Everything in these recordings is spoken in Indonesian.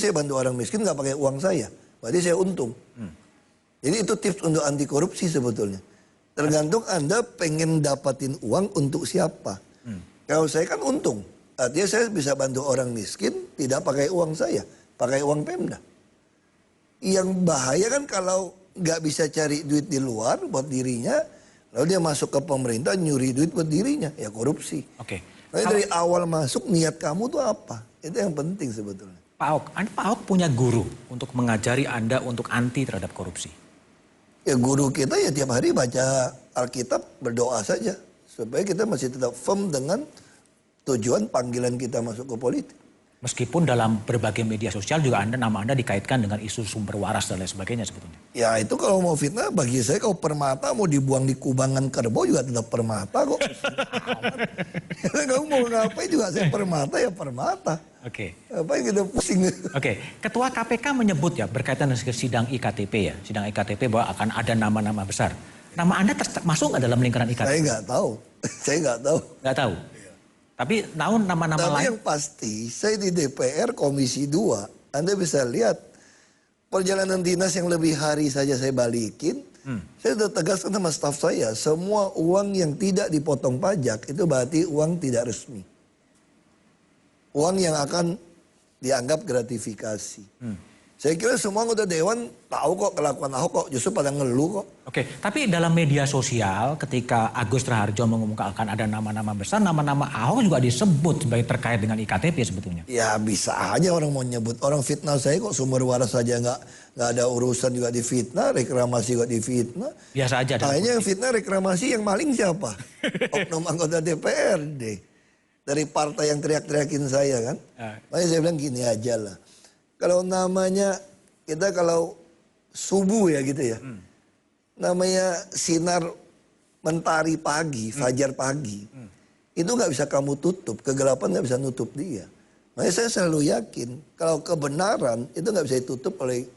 saya bantu orang miskin nggak pakai uang saya. Berarti saya untung. Jadi itu tips untuk anti korupsi sebetulnya. Tergantung Anda pengen dapatin uang untuk siapa. Kalau saya kan untung. Artinya saya bisa bantu orang miskin tidak pakai uang saya. Pakai uang Pemda. Yang bahaya kan kalau nggak bisa cari duit di luar buat dirinya. Lalu dia masuk ke pemerintah nyuri duit buat dirinya. Ya korupsi. Oke. Nah, dari awal masuk niat kamu tuh apa? Itu yang penting sebetulnya. Pak Ahok punya guru untuk mengajari Anda untuk anti terhadap korupsi. Ya guru kita ya tiap hari baca Alkitab, berdoa saja. Supaya kita masih tetap firm dengan tujuan panggilan kita masuk ke politik. Meskipun dalam berbagai media sosial juga nama Anda dikaitkan dengan isu sumber waras dan lain sebagainya sebetulnya. Ya itu kalau mau fitnah bagi saya kalau permata mau dibuang di kubangan kerbau juga tetap permata kok. Kamu mau ngapain juga saya permata ya permata. Oke. Apa yang kita pusing. Oke. Ketua KPK menyebut ya berkaitan dengan sidang IKTP ya. Sidang IKTP bahwa akan ada nama-nama besar. Nama Anda masuk nggak dalam lingkaran IKTP? Saya nggak tahu. Saya nggak tahu. Nggak tahu? Tapi namun nama-nama lain. Tapi yang pasti saya di DPR Komisi 2. Anda bisa lihat perjalanan dinas yang lebih hari saja saya balikin. Saya sudah tegaskan sama staf saya. Semua uang yang tidak dipotong pajak itu berarti uang tidak resmi. Uang yang akan dianggap gratifikasi. Saya kira semua anggota dewan tahu kok kelakuan Ahok kok justru pada ngeluh kok. Oke, tapi dalam media sosial ketika Agus Raharjo mengumumkan akan ada nama-nama besar, nama-nama Ahok juga disebut sebagai terkait dengan IKTP sebetulnya. Ya bisa aja orang mau nyebut. Orang fitnah saya kok sumber waras saja nggak ada urusan juga difitnah, reklamasi juga difitnah. Biasa aja. Kayaknya yang fitnah reklamasi yang maling siapa? Oknum anggota DPRD. Dari partai yang teriak-teriakin saya kan. Makanya saya bilang gini aja lah. Kalau namanya, kita kalau subuh ya gitu ya. Namanya sinar mentari pagi, fajar pagi. Itu nggak bisa kamu tutup, kegelapan nggak bisa nutup dia. Makanya saya selalu yakin, kalau kebenaran itu nggak bisa ditutup oleh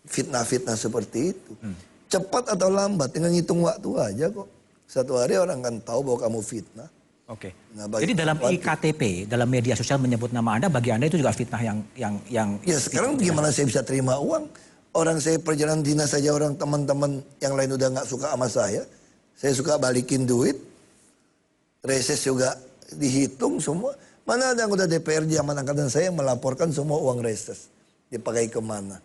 fitnah-fitnah seperti itu. Cepat atau lambat, tinggal ngitung waktu aja kok. Satu hari orang akan tahu bahwa kamu fitnah. Oke. Nah, jadi dalam IKTP, dalam media sosial menyebut nama Anda, bagi Anda itu juga fitnah yang ya sekarang gimana saya bisa terima uang? Orang saya perjalanan dinas saja orang teman-teman yang lain udah nggak suka sama saya. Saya suka balikin duit. Reses juga dihitung semua. Mana ada anggota DPR zaman angkatan saya yang melaporkan semua uang reses. Dipakai kemana?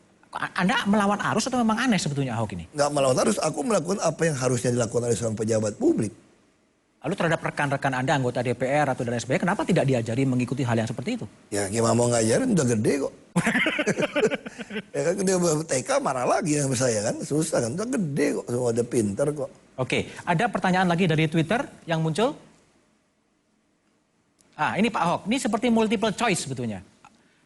Anda melawan arus atau memang aneh sebetulnya Ahok ini? Nggak melawan arus, aku melakukan apa yang harusnya dilakukan oleh seorang pejabat publik. Lalu terhadap rekan-rekan Anda, anggota DPR atau dan lain sebagainya, kenapa tidak diajari mengikuti hal yang seperti itu? Ya gimana mau ngajarin, udah gede kok. Ya kan dia TK marah lagi sama saya kan, susah kan, udah gede kok, semua udah pinter kok. Oke, ada pertanyaan lagi dari Twitter yang muncul. Ini Pak Ahok, ini seperti multiple choice sebetulnya.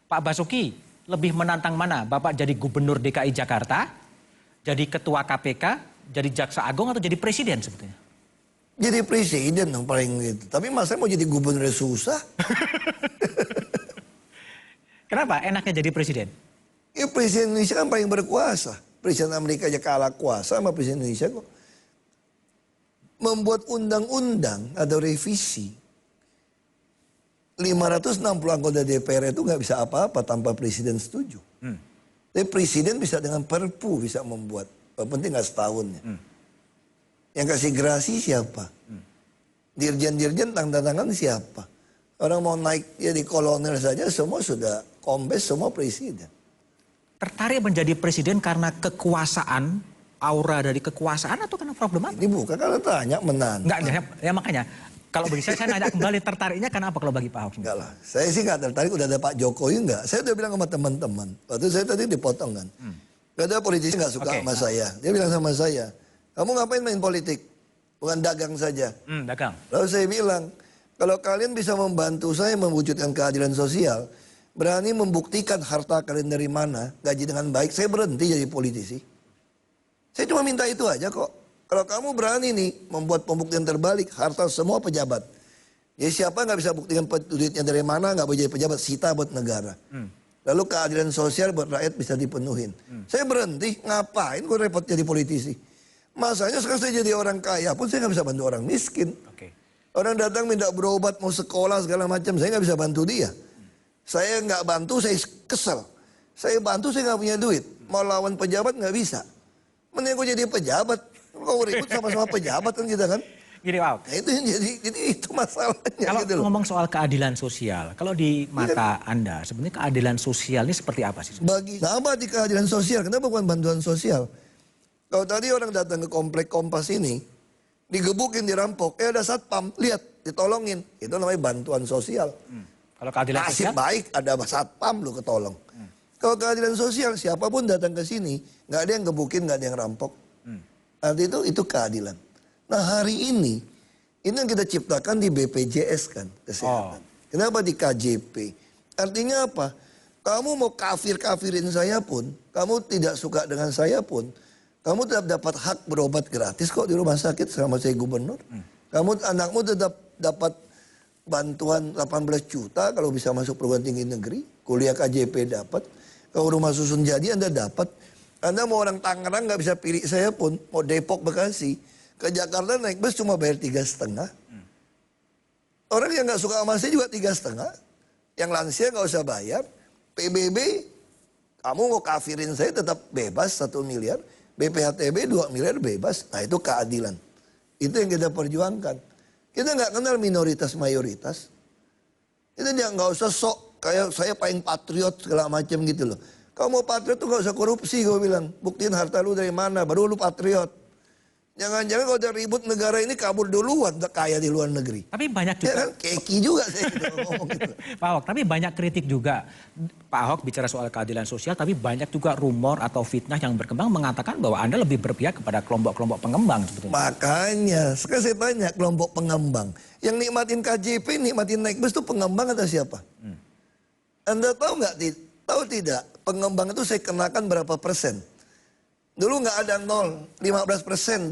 Pak Basuki, lebih menantang mana? Bapak jadi gubernur DKI Jakarta, jadi ketua KPK, jadi jaksa agung atau jadi presiden sebetulnya? Jadi presiden yang paling gitu. Tapi masa mau jadi gubernur susah. Kenapa enaknya jadi presiden? Ya presiden Indonesia kan paling berkuasa. Presiden Amerika aja kalah kuasa sama presiden Indonesia kok. Membuat undang-undang atau revisi. 560 anggota DPR itu nggak bisa apa-apa tanpa presiden setuju. Tapi presiden bisa dengan perpu bisa membuat. Penting nggak setahunnya. Yang kasih gerasi siapa? Dirjen-dirjen tanda tangan siapa? Orang mau naik jadi kolonel saja semua sudah kombes, semua presiden. Tertarik menjadi presiden karena kekuasaan, aura dari kekuasaan atau karena problem apa? Ini bukan kalau tanya menantang. Enggak, ya makanya. Kalau bagi saya nanya kembali tertariknya karena apa kalau bagi Pak Ahok? Enggak lah, saya sih nggak tertarik, udah ada Pak Jokowi enggak. Saya udah bilang sama teman-teman, waktu saya tadi dipotong kan. Gak ada politisi nggak suka sama saya. Dia bilang sama saya, kamu ngapain main politik? Bukan dagang saja. Dagang. Lalu saya bilang, kalau kalian bisa membantu saya mewujudkan keadilan sosial, berani membuktikan harta kalian dari mana, gaji dengan baik, saya berhenti jadi politisi. Saya cuma minta itu aja kok. Kalau kamu berani nih membuat pembuktian terbalik, harta semua pejabat. Ya siapa nggak bisa buktikan duitnya dari mana, nggak boleh jadi pejabat, sita buat negara. Lalu keadilan sosial buat rakyat bisa dipenuhin. Saya berhenti, ngapain gue repot jadi politisi? Masanya sekarang saya jadi orang kaya pun saya nggak bisa bantu orang miskin. Orang datang minta berobat, mau sekolah segala macam, saya nggak bisa bantu dia. Saya nggak bantu, saya kesel. Saya bantu, saya nggak punya duit. Mau lawan pejabat nggak bisa. Mending gue jadi pejabat. Kau ribut sama-sama pejabat kan kita kan. Gini Pak Ahok, Nah itu yang jadi itu masalahnya kalau gitu loh. ngomong soal keadilan sosial, kalau di mata Anda sebenarnya keadilan sosial ini seperti apa sih? Bagi sama di keadilan sosial, kenapa bukan bantuan sosial? Kalau tadi orang datang ke komplek Kompas ini, digebukin, dirampok, ada satpam, lihat, ditolongin. Itu namanya bantuan sosial. Kalau keadilan Nasib sosial? baik ada satpam lu ketolong. Kalau keadilan sosial, siapapun datang ke sini, nggak ada yang gebukin, nggak ada yang rampok. Arti itu keadilan. Nah hari ini yang kita ciptakan di BPJS kan, kesehatan. Kenapa di KJP? Artinya apa? Kamu mau kafir-kafirin saya pun, kamu tidak suka dengan saya pun, kamu tetap dapat hak berobat gratis kok di rumah sakit selama saya gubernur. Anakmu tetap dapat bantuan 18 juta kalau bisa masuk perguruan tinggi negeri. Kuliah KJP dapat. Kalau rumah susun jadi Anda dapat. Anda mau orang Tangerang nggak bisa pilih saya pun. Mau Depok, Bekasi. Ke Jakarta naik bus cuma bayar 3,5. Orang yang nggak suka sama saya juga 3,5. Yang lansia nggak usah bayar. PBB, kamu mau kafirin saya tetap bebas 1 miliar. BPHTB 2 miliar bebas. Nah itu keadilan. Itu yang kita perjuangkan. Kita nggak kenal minoritas mayoritas. Itu nggak usah sok kayak saya paling patriot segala macam gitu loh. Kalau mau patriot tuh nggak usah korupsi, gue bilang. Buktiin harta lu dari mana, baru lu patriot. Jangan-jangan kalau udah ribut negara ini kabur duluan, udah kaya di luar negeri. Tapi banyak Ya juga, kan, keki juga saya gitu ngomong gitu. Pak Ahok, tapi banyak kritik juga. Pak Ahok bicara soal keadilan sosial, tapi banyak juga rumor atau fitnah yang berkembang mengatakan bahwa Anda lebih berpihak kepada kelompok-kelompok pengembang sebetulnya. Makanya, sekarang saya tanya kelompok pengembang. Yang nikmatin KJP, nikmatin naik bus itu pengembang atau siapa? Anda tahu nggak? Tahu tidak? Pengembang itu saya kenakan berapa persen? Dulu nggak ada 15%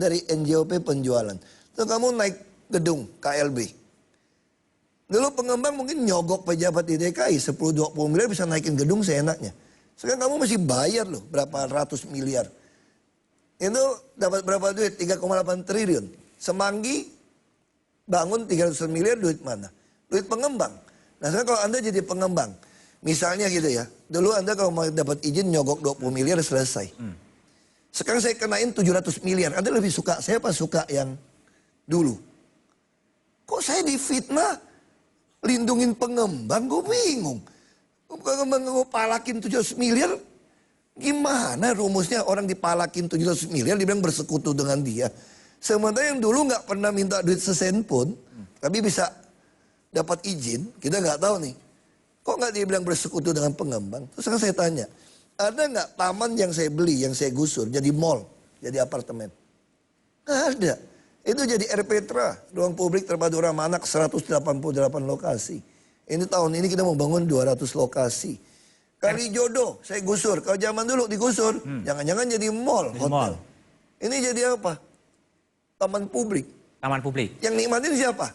dari NJOP penjualan. Terus kamu naik gedung KLB. Dulu pengembang mungkin nyogok pejabat di DKI 10-20 miliar bisa naikin gedung seenaknya. Sekarang kamu masih bayar loh berapa ratus miliar. Itu dapat berapa duit? 3,8 triliun. Semanggi bangun 300 miliar duit mana? Duit pengembang. Nah sekarang kalau Anda jadi pengembang, misalnya gitu ya. Dulu Anda kalau mau dapat izin nyogok 20 miliar selesai. Sekarang saya kenain 700 miliar. Anda lebih suka saya apa suka yang dulu? Kok saya difitnah? Lindungin pengembang, gue bingung. Pengembang gue palakin 700 miliar, gimana rumusnya orang dipalakin 700 miliar, dibilang bersekutu dengan dia. Sementara yang dulu nggak pernah minta duit sesen pun, tapi bisa dapat izin, kita nggak tahu nih. Kok nggak dibilang bersekutu dengan pengembang? Terus sekarang saya tanya, ada nggak taman yang saya beli, yang saya gusur, jadi mall, jadi apartemen? Nggak ada. Itu jadi RPTRA, ruang publik terpadu ramah anak 188 lokasi. Ini tahun ini kita mau bangun 200 lokasi. Kali jodoh, saya gusur. Kalau zaman dulu digusur, jangan-jangan jadi mall, hotel. Ini jadi apa? Taman publik. Taman publik. Yang nikmatin siapa?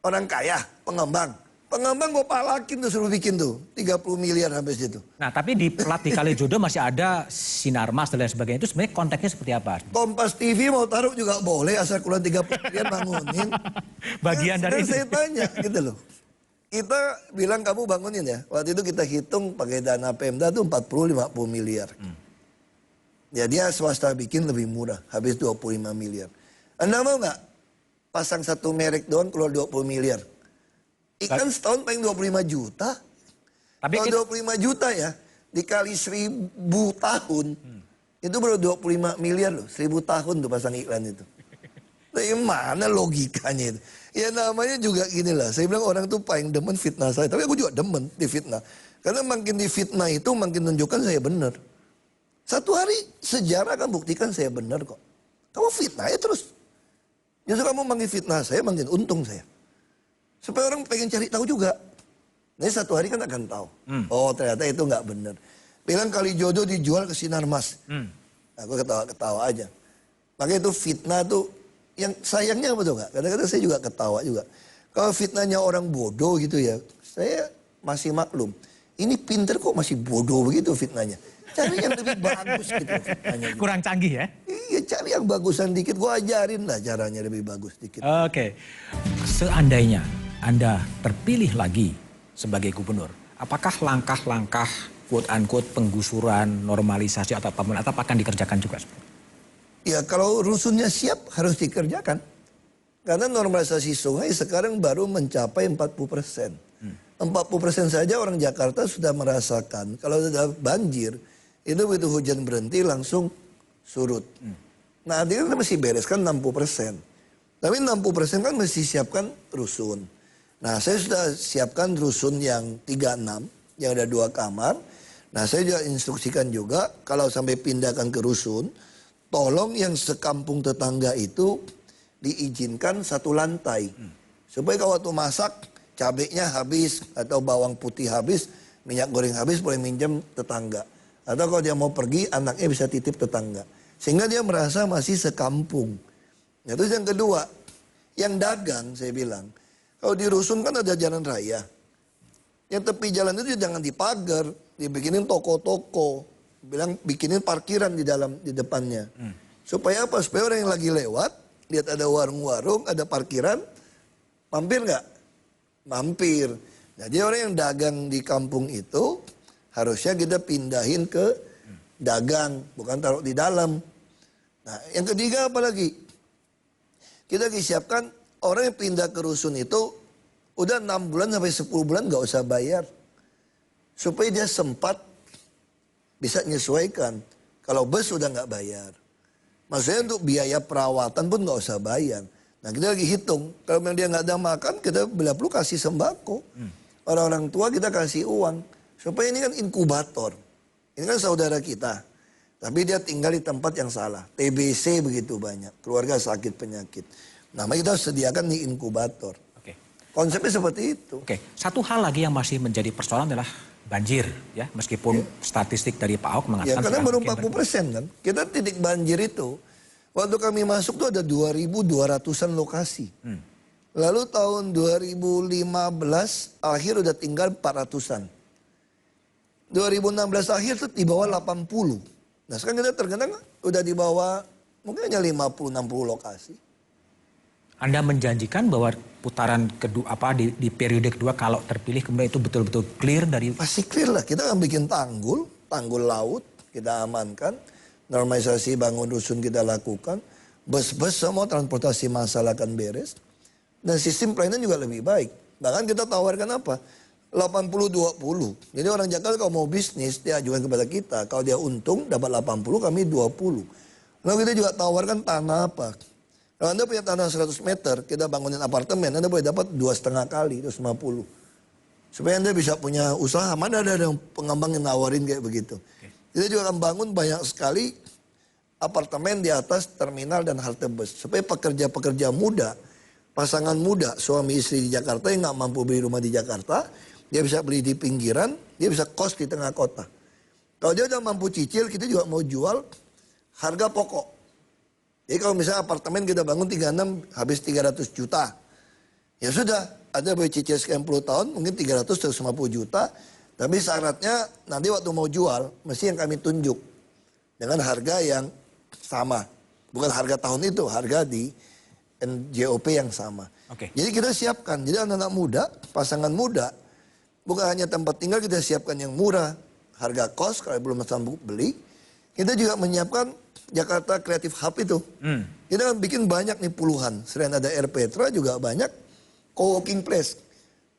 Orang kaya, pengembang. Pengembang gue palakin tuh suruh bikin tuh 30 miliar habis itu. Nah tapi di plat di Kalijodo masih ada Sinarmas dan lain sebagainya. Itu sebenarnya konteksnya seperti apa? Kompas TV mau taruh juga boleh asal keluar 30 miliar bangunin. Bagian dari itu. Saya tanya gitu loh. Kita bilang kamu bangunin ya. Waktu itu kita hitung pakai dana Pemda tuh 40-50 miliar. Ya dia swasta bikin lebih murah. Habis 25 miliar. Anda mau nggak pasang satu merek doang keluar 20 miliar? Ikan setahun paling 25 juta. Tapi kalau 25 juta ya, dikali 1000 tahun, itu baru 25 miliar loh. 1000 tahun tuh pasang iklan itu. Dari mana logikanya itu? Ya namanya juga gini lah. Saya bilang orang tuh paling demen fitnah saya. Tapi aku juga demen di fitnah. Karena makin di fitnah itu makin tunjukkan saya benar. Satu hari sejarah akan buktikan saya benar kok. Kamu fitnah ya terus. Justru kamu makin fitnah saya, makin untung saya. Supaya orang pengen cari tahu juga. Nah satu hari kan akan tahu. Oh ternyata itu nggak benar. Bilang Kalijodo dijual ke Sinarmas. Aku ketawa-ketawa aja. Makanya itu fitnah tuh. Yang sayangnya apa tuh nggak? Kadang-kadang saya juga ketawa juga. Kalau fitnahnya orang bodoh gitu ya. Saya masih maklum. Ini pinter kok masih bodoh begitu fitnahnya. Cari yang lebih bagus gitu fitnahnya. Gitu. kurang canggih ya? Iya cari yang bagusan dikit. Gue ajarin lah caranya lebih bagus dikit. Oke. Seandainya Anda terpilih lagi sebagai gubernur, apakah langkah-langkah quote-unquote penggusuran, normalisasi atau apapun, atau akan dikerjakan juga? Ya kalau rusunnya siap harus dikerjakan. Karena normalisasi sungai sekarang baru mencapai 40%. 40% saja orang Jakarta sudah merasakan kalau sudah banjir, itu begitu hujan berhenti langsung surut. Nah artinya kita mesti bereskan 60%. Tapi 60% kan mesti siapkan rusun. Nah saya sudah siapkan rusun yang 36, yang ada 2 kamar. Nah saya juga instruksikan juga kalau sampai pindahkan ke rusun, tolong yang sekampung tetangga itu diizinkan 1 lantai. Supaya kalau waktu masak cabenya habis atau bawang putih habis, minyak goreng habis boleh minjem tetangga. Atau kalau dia mau pergi anaknya bisa titip tetangga. Sehingga dia merasa masih sekampung. Nah, terus yang kedua, yang dagang saya bilang, kalau di rusun kan ada jalan raya. Yang tepi jalan itu jangan dipagar, dibikinin toko-toko, bilang bikinin parkiran di depannya. Supaya apa? Supaya orang yang lagi lewat, lihat ada warung-warung, ada parkiran, mampir nggak? Mampir. Jadi orang yang dagang di kampung itu harusnya kita pindahin ke dagang, bukan taruh di dalam. Nah, yang ketiga apa lagi? Kita disiapkan orang yang pindah ke rusun itu udah 6 bulan sampai 10 bulan nggak usah bayar. Supaya dia sempat bisa menyesuaikan. Kalau bus udah nggak bayar. Maksudnya untuk biaya perawatan pun nggak usah bayar. Nah kita lagi hitung, kalau memang dia nggak ada makan, kita bila perlu kasih sembako. Orang-orang tua kita kasih uang. Supaya ini kan inkubator. Ini kan saudara kita. Tapi dia tinggal di tempat yang salah. TBC begitu banyak, keluarga sakit penyakit. Nah kita harus sediakan di inkubator. Oke. Konsepnya seperti itu. Oke, satu hal lagi yang masih menjadi persoalan adalah banjir, ya. Meskipun statistik dari Pak Ahok mengatakan... Ya karena baru 40% kan. Kita titik banjir itu, waktu kami masuk tuh ada 2.200-an lokasi. Lalu tahun 2015 akhir udah tinggal 400-an. 2016 akhir tuh di bawah 80. Nah sekarang kita tergenang udah di bawah mungkin hanya 50-60 lokasi. Anda menjanjikan bahwa putaran kedua di periode kedua kalau terpilih kemudian itu betul-betul clear dari... Pasti clear lah, kita akan bikin tanggul laut, kita amankan. Normalisasi bangun rusun kita lakukan. Bus-bus semua transportasi massal akan beres. Dan sistem pelayanan juga lebih baik. Bahkan kita tawarkan apa? 80-20. Jadi orang Jakarta kalau mau bisnis, dia ajukan kepada kita. Kalau dia untung, dapat 80, kami 20. Lalu kita juga tawarkan tanah apa? Kalau Anda punya tanah 100 meter, kita bangunin apartemen, Anda boleh dapat 2,5 kali, 250. Supaya Anda bisa punya usaha. Mana ada yang pengembang yang nawarin kayak begitu. Kita juga akan bangun banyak sekali apartemen di atas terminal dan halte bus. Supaya pekerja-pekerja muda, pasangan muda, suami istri di Jakarta yang nggak mampu beli rumah di Jakarta, dia bisa beli di pinggiran, dia bisa kos di tengah kota. Kalau dia udah mampu cicil, kita juga mau jual harga pokok. Jadi kalau misalnya apartemen kita bangun 36 habis 300 juta. Ya sudah, ada boleh cicil sekian puluh tahun, mungkin 300-150 juta. Tapi syaratnya nanti waktu mau jual, mesti yang kami tunjuk. Dengan harga yang sama. Bukan harga tahun itu, harga di NJOP yang sama. Jadi kita siapkan, jadi anak-anak muda, pasangan muda, bukan hanya tempat tinggal kita siapkan yang murah, harga kos kalau belum sanggup beli. Kita juga menyiapkan Jakarta Creative Hub itu. Kita kan bikin banyak nih puluhan. Selain ada Air Petra juga banyak co-working place.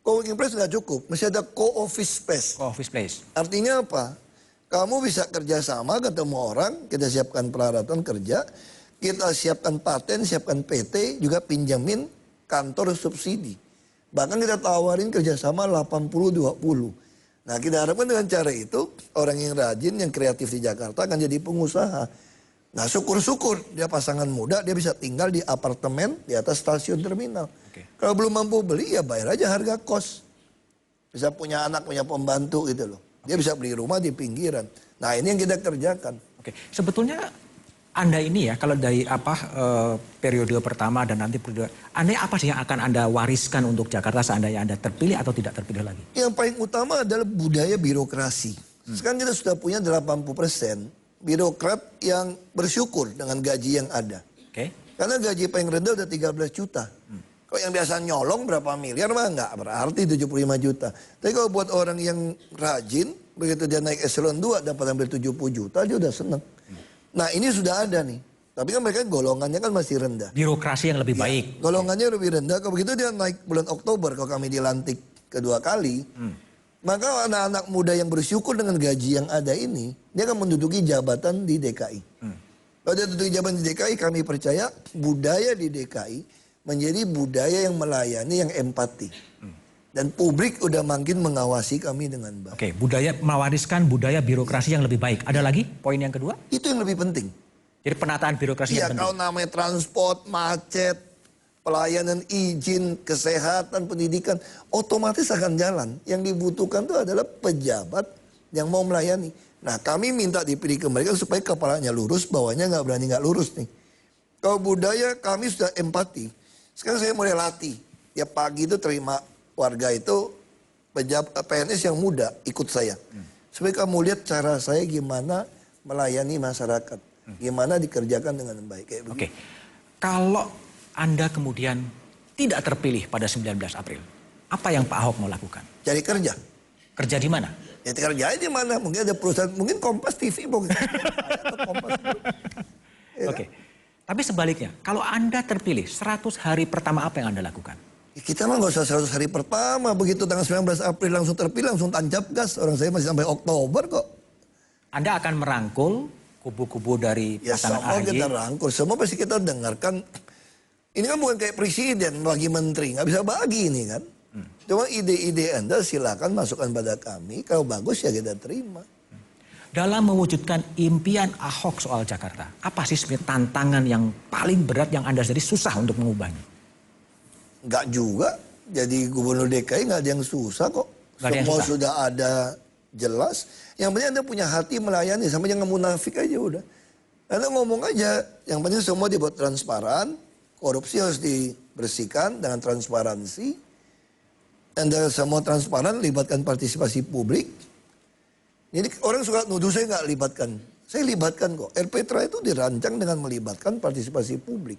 Co-working place nggak cukup, mesti ada co-office space. Co-office place. Artinya apa? Kamu bisa kerjasama ketemu orang, kita siapkan peralatan kerja, kita siapkan paten, siapkan PT, juga pinjamin kantor subsidi. Bahkan kita tawarin kerjasama 80-20. Nah kita harapkan dengan cara itu, orang yang rajin, yang kreatif di Jakarta akan jadi pengusaha. Nah syukur-syukur dia pasangan muda, dia bisa tinggal di apartemen di atas stasiun terminal. Kalau belum mampu beli ya bayar aja harga kos. Bisa punya anak, punya pembantu gitu loh. Dia bisa beli rumah di pinggiran. Nah ini yang kita kerjakan. Sebetulnya Anda ini ya, kalau dari periode pertama dan nanti periode, Anda apa sih yang akan Anda wariskan untuk Jakarta seandainya Anda terpilih atau tidak terpilih lagi? Yang paling utama adalah budaya birokrasi. Sekarang kita sudah punya 80% birokrat yang bersyukur dengan gaji yang ada. Karena gaji paling rendah udah 13 juta. Kalau yang biasa nyolong berapa miliar mah nggak berarti 75 juta. Tapi kalau buat orang yang rajin, Begitu dia naik eselon 2 dapat hampir 70 juta, dia udah seneng. Nah ini sudah ada nih. Tapi kan mereka golongannya kan masih rendah. Birokrasi yang lebih baik. Golongannya lebih rendah. Kalau begitu dia naik bulan Oktober kalau kami dilantik kedua kali. Maka anak-anak muda yang bersyukur dengan gaji yang ada ini, dia akan menduduki jabatan di DKI. Kalau dia duduki jabatan di DKI, kami percaya budaya di DKI menjadi budaya yang melayani, yang empati. Dan publik udah makin mengawasi kami dengan baik. Oke, mewariskan budaya birokrasi yang lebih baik. Ada lagi poin yang kedua? Itu yang lebih penting. Jadi penataan birokrasi Iya, yang penting. kalau namanya transport, macet, pelayanan izin, kesehatan, pendidikan, otomatis akan jalan. Yang dibutuhkan itu adalah pejabat yang mau melayani. Nah, kami minta dipilih ke mereka supaya kepalanya lurus, bawahnya nggak berani nggak lurus nih. Kalau budaya kami sudah empati. Sekarang saya mulai latih. Ya pagi itu terima warga itu PNS yang muda ikut saya. Supaya kamu lihat cara saya gimana melayani masyarakat. Gimana dikerjakan dengan baik. Kayak Oke, kalau Anda kemudian tidak terpilih pada 19 April, apa yang Pak Ahok mau lakukan? Cari kerja. Kerja di mana? Ya kerja di mana? Mungkin ada perusahaan, mungkin Kompas TV mungkin. Atau Kompas. Ya, Oke, tapi sebaliknya, kalau Anda terpilih 100 hari pertama apa yang Anda lakukan? ya kita mah nggak usah 100 hari pertama. Begitu tanggal 19 April langsung terpilih, langsung tancap gas. Orang saya masih sampai Oktober kok. Anda akan merangkul kubu-kubu dari Ya pasangan semua AHY. kita rangkul. Semua pasti kita dengarkan. Ini kan bukan kayak presiden bagi menteri. Nggak bisa bagi ini kan. Cuma ide-ide Anda silakan masukkan pada kami. Kalau bagus ya kita terima. Dalam mewujudkan impian Ahok soal Jakarta, apa sih sebenarnya tantangan yang paling berat yang Anda jadi susah untuk mengubahnya? Nggak juga. Jadi gubernur DKI nggak ada yang susah kok. Nggak ada yang Semua susah? sudah ada jelas. Yang penting Anda punya hati melayani. Sama jangan munafik aja udah. Anda ngomong aja. Yang penting semua dibuat transparan. Korupsi harus dibersihkan dengan transparansi. Anda semua transparan, libatkan partisipasi publik. Jadi orang suka nuduh saya nggak libatkan. Saya libatkan kok. RPTRA itu dirancang dengan melibatkan partisipasi publik.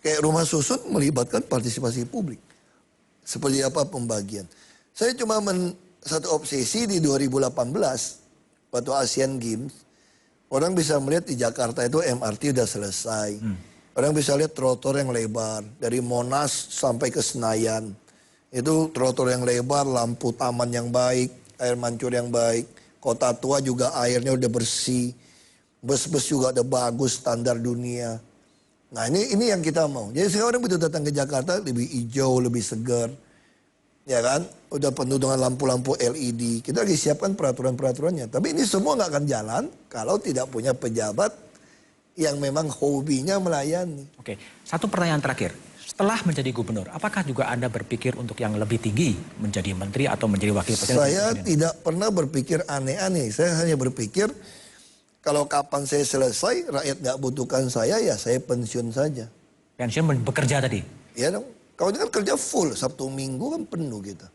Kayak rumah susun melibatkan partisipasi publik. Seperti apa pembagian. Saya cuma satu obsesi di 2018 waktu Asian Games. Orang bisa melihat di Jakarta itu MRT udah selesai. Orang bisa lihat trotoar yang lebar. Dari Monas sampai ke Senayan. Itu trotoar yang lebar, lampu taman yang baik, air mancur yang baik. Kota tua juga airnya udah bersih. Bus-bus juga udah bagus, standar dunia. Nah ini yang kita mau. Jadi sekarang begitu datang ke Jakarta lebih hijau, lebih segar. Ya kan? Udah penuh dengan lampu-lampu LED. Kita lagi siapkan peraturan-peraturannya. Tapi ini semua nggak akan jalan kalau tidak punya pejabat yang memang hobinya melayani. Oke, satu pertanyaan terakhir. Setelah menjadi gubernur, apakah juga Anda berpikir untuk yang lebih tinggi menjadi menteri atau menjadi wakil presiden? Saya tidak pernah berpikir aneh-aneh. Saya hanya berpikir kalau kapan saya selesai, rakyat nggak butuhkan saya, ya saya pensiun saja. Pensiun bekerja tadi? Ya dong. Kalau ini kan kerja full, Sabtu Minggu kan penuh kita.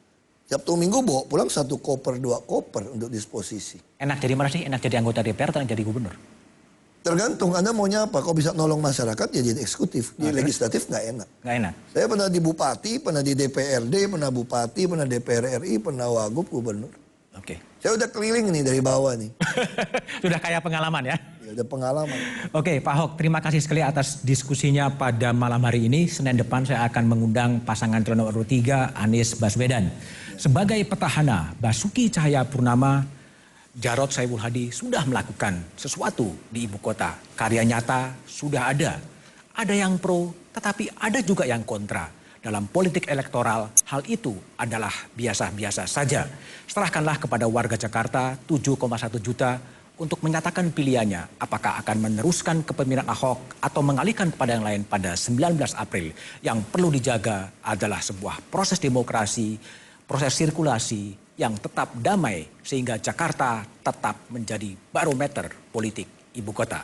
Sabtu Minggu bawa pulang 1 koper, 2 koper untuk disposisi. Enak jadi mana sih? Enak jadi anggota DPR atau jadi gubernur? Tergantung Anda maunya apa. Kalau bisa nolong masyarakat ya jadi eksekutif. Di legislatif nggak enak. Nggak enak? Saya pernah di Bupati, pernah di DPRD, pernah Bupati, pernah DPR RI, pernah Wagub, Gubernur. Oke. Saya udah keliling nih dari bawah nih. Sudah kaya pengalaman ya? Ya udah pengalaman. Oke, Pak Ahok, terima kasih sekali atas diskusinya pada malam hari ini. Senin depan saya akan mengundang pasangan calon nomor 3, Anies Baswedan. Sebagai petahana, Basuki Cahayapurnama, Jarod Saiful Hadi sudah melakukan sesuatu di ibu kota. Karya nyata sudah ada. Ada yang pro, tetapi ada juga yang kontra. Dalam politik elektoral, hal itu adalah biasa-biasa saja. Serahkanlah kepada warga Jakarta 7,1 juta untuk menyatakan pilihannya apakah akan meneruskan kepemimpinan Ahok atau mengalihkan kepada yang lain pada 19 April. Yang perlu dijaga adalah sebuah proses demokrasi, proses sirkulasi yang tetap damai sehingga Jakarta tetap menjadi barometer politik ibu kota.